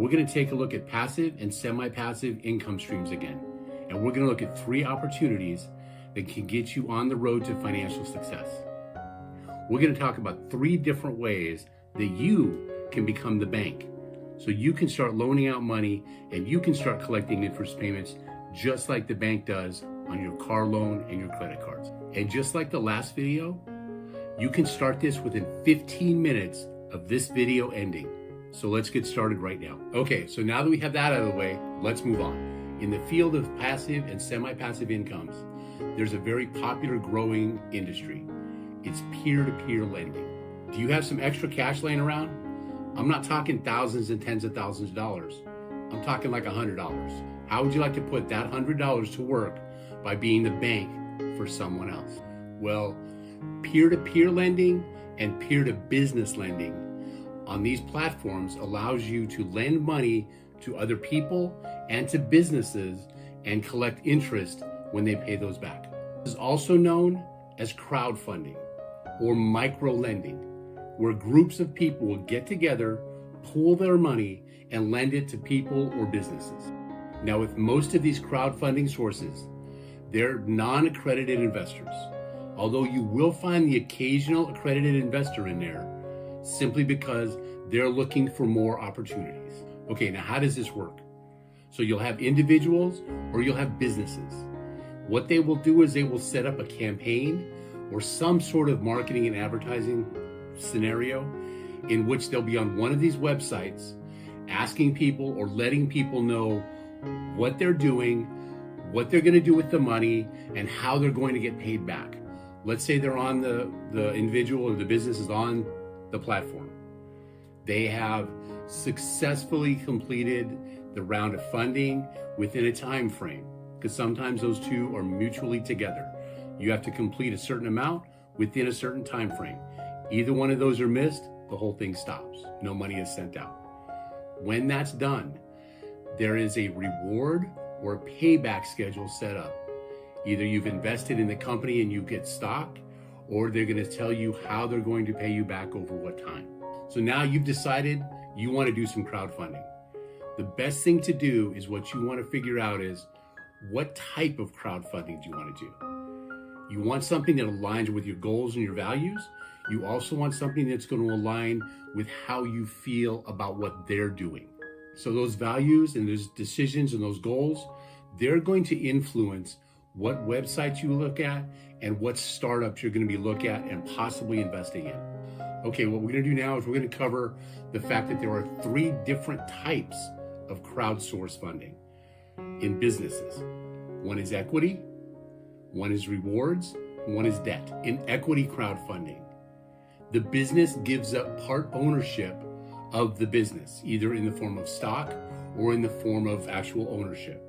we're going to take a look at passive and semi-passive income streams again. And we're going to look at 3 opportunities that can get you on the road to financial success. We're going to talk about 3 different ways that you can become the bank. So you can start loaning out money and you can start collecting interest payments just like the bank does on your car loan and your credit cards. And just like the last video, you can start this within 15 minutes of this video ending. So let's get started right now. Okay, so now that we have that out of the way, let's move on. In the field of passive and semi-passive incomes, there's a very popular growing industry. It's peer-to-peer lending. Do you have some extra cash laying around? I'm not talking thousands and tens of thousands of dollars. I'm talking like $100. How would you like to put that $100 to work by being the bank for someone else? Well, peer-to-peer lending and peer-to-business lending on these platforms allows you to lend money to other people and to businesses and collect interest when they pay those back. This is also known as crowdfunding or micro-lending, where groups of people will get together, pool their money, and lend it to people or businesses. Now, with most of these crowdfunding sources, they're non-accredited investors, although you will find the occasional accredited investor in there simply because they're looking for more opportunities. Okay, now how does this work? So you'll have individuals or you'll have businesses. What they will do is they will set up a campaign or some sort of marketing and advertising scenario in which they'll be on one of these websites asking people or letting people know what they're doing, what they're going to do with the money, and how they're going to get paid back. Let's say they're on the individual or the business is on the platform. They have successfully completed the round of funding within a time frame, because sometimes those two are mutually together. You have to complete a certain amount within a certain time frame. Either one of those are missed, the whole thing stops. No money is sent out. When that's done, there is a reward or a payback schedule set up. Either you've invested in the company and you get stock, or they're going to tell you how they're going to pay you back over what time. So now you've decided you want to do some crowdfunding. The best thing to do is what you want to figure out is what type of crowdfunding do you want to do? You want something that aligns with your goals and your values. You also want something that's going to align with how you feel about what they're doing. So those values and those decisions and those goals, they're going to influence what websites you look at and what startups you're going to be looking at and possibly investing in. Okay, what we're going to do now is we're going to cover the fact that there are 3 different types of crowdsource funding in businesses. One is equity, one is rewards, and one is debt. In equity crowdfunding, the business gives up part ownership of the business, either in the form of stock or in the form of actual ownership.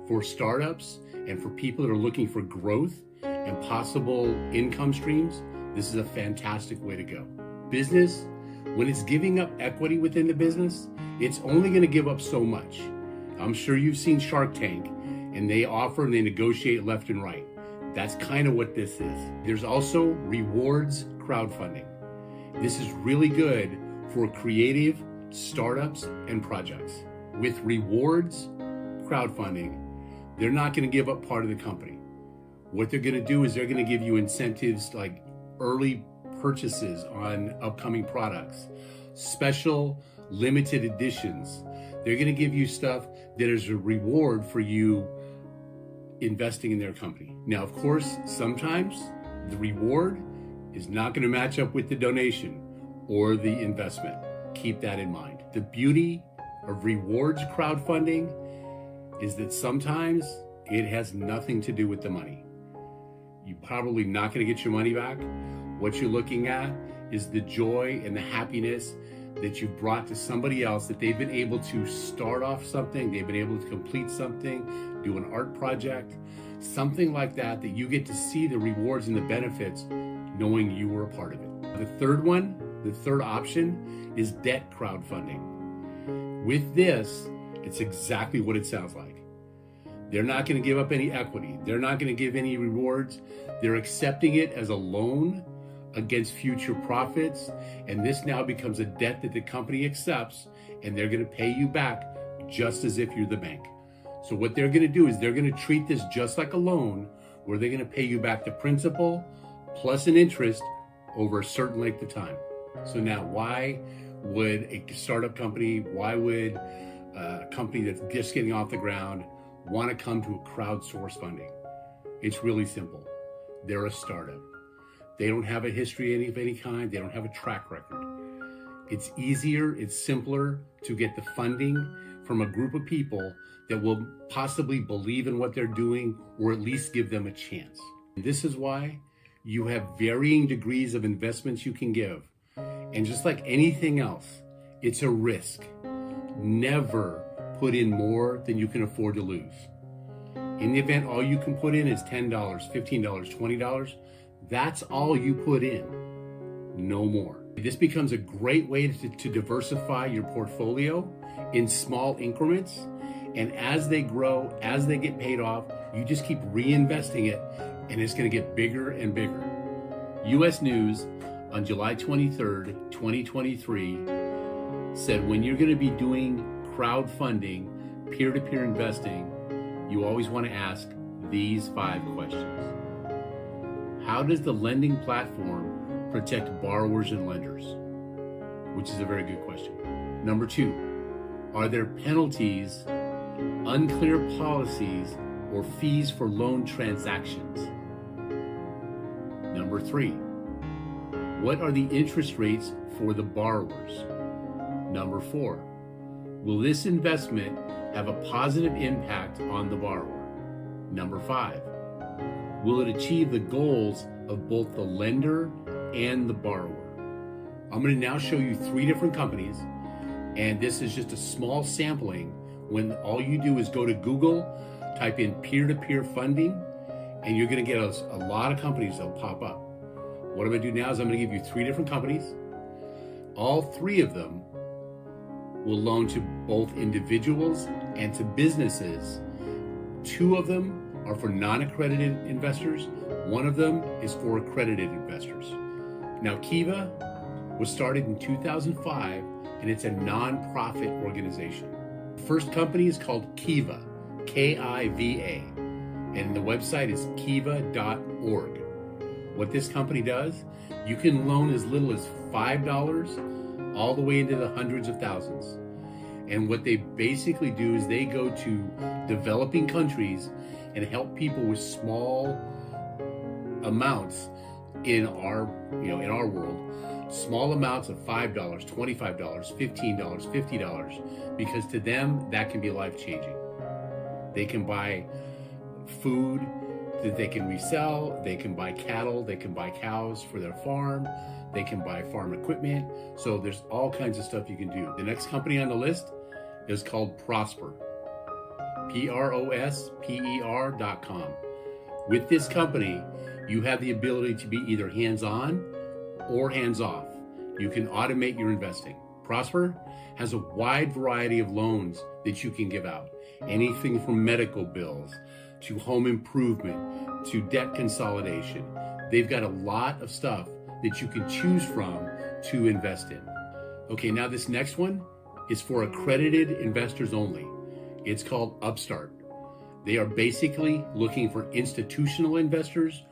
For startups and for people that are looking for growth and possible income streams, this is a fantastic way to go. Business, when it's giving up equity within the business, it's only going to give up so much. I'm sure you've seen Shark Tank, and they offer and they negotiate left and right. That's kind of what this is. There's also rewards crowdfunding. This is really good for creative startups and projects. With rewards crowdfunding, they're not going to give up part of the company. What they're going to do is they're going to give you incentives like early purchases on upcoming products, special limited editions. They're going to give you stuff that is a reward for you investing in their company. Now, of course, sometimes the reward is not going to match up with the donation or the investment. Keep that in mind. The beauty of rewards crowdfunding is that sometimes it has nothing to do with the money. You're probably not going to get your money back. What you're looking at is the joy and the happiness that you've brought to somebody else, that they've been able to start off something, they've been able to complete something, do an art project, something like that, that you get to see the rewards and the benefits knowing you were a part of it. The third option is debt crowdfunding. With this, it's exactly what it sounds like. They're not going to give up any equity. They're not going to give any rewards. They're accepting it as a loan against future profits, and this now becomes a debt that the company accepts, and they're going to pay you back just as if you're the bank. So what they're going to do is they're going to treat this just like a loan, where they're going to pay you back the principal plus an interest over a certain length of time. So now, why would a startup company, why would a company that's just getting off the ground want to come to a crowdsource funding? It's really simple. They're a startup. They don't have a history of any kind. They don't have a track record. It's easier, it's simpler to get the funding from a group of people that will possibly believe in what they're doing, or at least give them a chance. This is why you have varying degrees of investments you can give. And just like anything else, it's a risk. Never put in more than you can afford to lose. In the event all you can put in is $10, $15, $20, that's all you put in, no more. This becomes a great way to diversify your portfolio in small increments. And as they grow, as they get paid off, you just keep reinvesting it, and it's going to get bigger and bigger. U.S. News on July 23rd, 2023 said when you're going to be doing crowdfunding, peer-to-peer investing, you always want to ask these 5 questions. How does the lending platform protect borrowers and lenders? Which is a very good question. Number 2, are there penalties, unclear policies, or fees for loan transactions? Number 3, what are the interest rates for the borrowers? Number 4, will this investment have a positive impact on the borrower? Number 5, will it achieve the goals of both the lender and the borrower? I'm going to now show you 3 different companies, and this is just a small sampling when all you do is go to Google, type in peer-to-peer funding, and you're going to get a lot of companies that'll pop up. What I'm going to do now is I'm going to give you 3 different companies. All 3 of them will loan to both individuals and to businesses. 2 of them are for non-accredited investors. 1 of them is for accredited investors. Now, Kiva was started in 2005, and it's a non-profit organization. The first company is called Kiva, K-I-V-A, and the website is kiva.org. What this company does, you can loan as little as $5 all the way into the hundreds of thousands. And what they basically do is they go to developing countries and help people with small amounts in our world, small amounts of $5, $25, $15, $50, because to them that can be life-changing. They can buy food that they can resell, they can buy cattle, they can buy cows for their farm, they can buy farm equipment. So there's all kinds of stuff you can do. The next company on the list is called Prosper, prosper.com. With this company, you have the ability to be either hands-on or hands-off. You can automate your investing. Prosper has a wide variety of loans that you can give out. Anything from medical bills to home improvement to debt consolidation. They've got a lot of stuff that you can choose from to invest in. Okay, now this next one is for accredited investors only. It's called Upstart. They are basically looking for institutional investors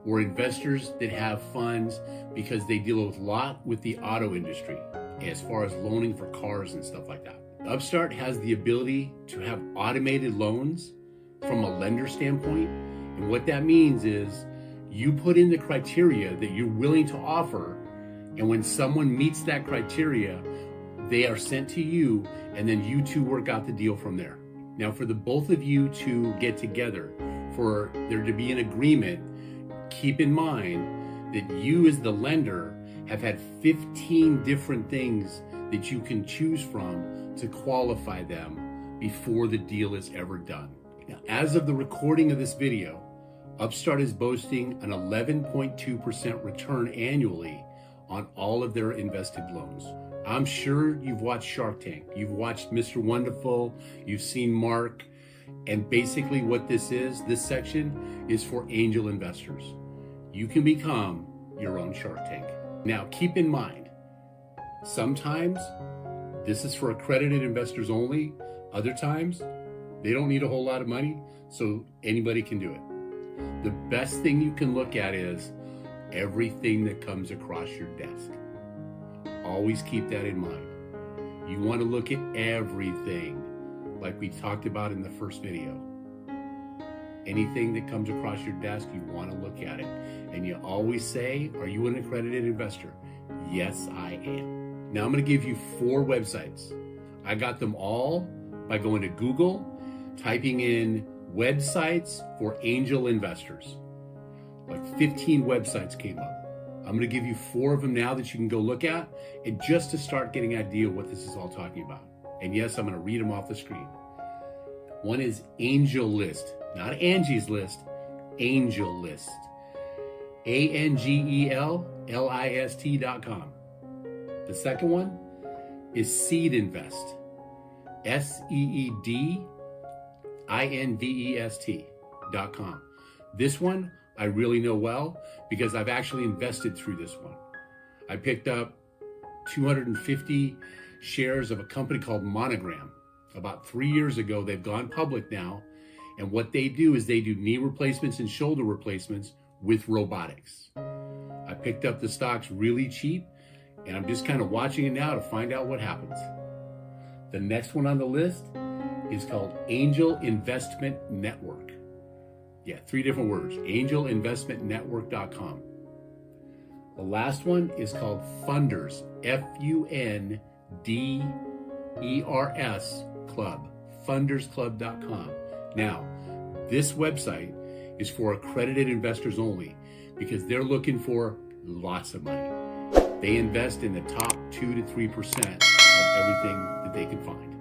or investors that have funds because they deal a lot with the auto industry as far as loaning for cars and stuff like that. Upstart has the ability to have automated loans from a lender standpoint. And what that means is you put in the criteria that you're willing to offer, and when someone meets that criteria, they are sent to you, and then you two work out the deal from there. Now, for the both of you to get together, for there to be an agreement, keep in mind that you as the lender have had 15 different things that you can choose from to qualify them before the deal is ever done. Now, as of the recording of this video, Upstart is boasting an 11.2% return annually on all of their invested loans. I'm sure you've watched Shark Tank, you've watched Mr. Wonderful, you've seen Mark, and basically what this section is for angel investors. You can become your own Shark Tank. Now, keep in mind, sometimes this is for accredited investors only. Other times, they don't need a whole lot of money, so anybody can do it. The best thing you can look at is everything that comes across your desk. Always keep that in mind. You want to look at everything, like we talked about in the first video. Anything that comes across your desk, you want to look at it. And you always say, are you an accredited investor? Yes, I am. Now I'm going to give you 4 websites. I got them all by going to Google, typing in websites for angel investors. Like 15 websites came up. I'm going to give you 4 of them now that you can go look at, and just to start getting an idea of what this is all talking about. And yes, I'm going to read them off the screen. One is Angel List, not Angie's List, Angel List. ANGELLIST.com. The second one is Seed Invest, SEEDINVEST.com. This one I really know well because I've actually invested through this one. I picked up 250 shares of a company called Monogram. About 3 years ago, they've gone public now. And what they do is they do knee replacements and shoulder replacements with robotics. I picked up the stocks really cheap, and I'm just kind of watching it now to find out what happens. The next one on the list is called Angel Investment Network. Yeah, 3 different words, angelinvestmentnetwork.com. The last one is called Funders, FUNDERS Club, fundersclub.com. Now, this website is for accredited investors only because they're looking for lots of money. They invest in the top 2 to 3% of everything that they can find.